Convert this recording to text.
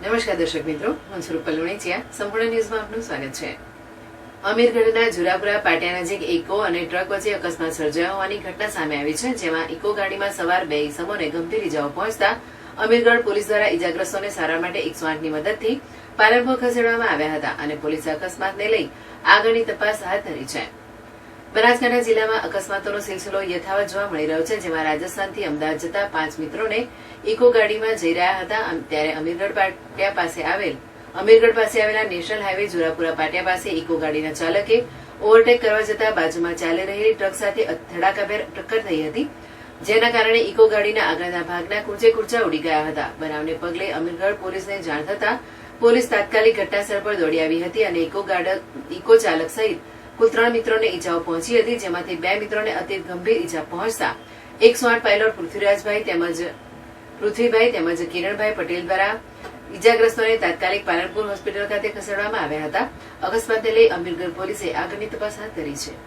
નમસ્કાર દર્શક મિત્રો, હું છું રૂપલ લુણીચિયા. સંપૂર્ણ ન્યૂઝમાં આપનું સ્વાગત છે. અમીરગઢના ઝુરાપુરા પાટિયા નજીક ઇકો અને ટ્રક વચ્ચે અકસ્માત સર્જાયો હોવાની ઘટના સામે આવી છે, જેમાં ઇકો ગાડીમાં સવાર બે ઇસમોને ગંભીર ઇજાઓ પહોંચતા અમીરગઢ પોલીસ દ્વારા ઇજાગ્રસ્તોને સારવાર માટે 108ની મદદથી પાલનપુર ખસેડવામાં આવ્યા હતા અને પોલીસે અકસ્માતને લઈ આગળની તપાસ હાથ ધરી છે. બનાસકાંઠા જિલ્લામાં અકસ્માતોનો સિલસિલો યથાવત જોવા મળી રહ્યો છે, જેમાં રાજસ્થાનથી અમદાવાદ જતા 5 મિત્રોને ઇકો ગાડીમાં જઈ રહ્યા હતા ત્યારે અમીરગઢ પાસે આવેલા નેશનલ હાઈવે ઝુરાપુરા પાટિયા પાસે ઇકો ગાડીના ચાલકે ઓવરટેક કરવા જતા બાજુમાં ચાલી રહેલી ટ્રક સાથે ધડાકાભેર ટક્કર થઈ હતી, જેના કારણે ઇકો ગાડીના આગળના ભાગના કુરચા ઉડી ગયા હતા. બનાવને પગલે અમીરગઢ પોલીસને જાણ થતા પોલીસ તાત્કાલિક ઘટનાસ્થળ પર દોડી આવી હતી અને ઇકો ચાલક સહિત કુલ 3 મિત્રોને ઇજાઓ પહોંચી હતી, જેમાંથી 2 મિત્રોને અતિ ગંભીર ઇજા પહોંચતા 108 પાયલોટ પૃથ્વીભાઈ તેમજ કિરણભાઈ પટેલ દ્વારા ઇજાગ્રસ્તોને તાત્કાલિક પાલનપુર હોસ્પિટલ ખાતે ખસેડવામાં આવ્યા હતા. અકસ્માતને લઈ અમીરગઢ પોલીસે આગળની તપાસ હાથ ધરી છે.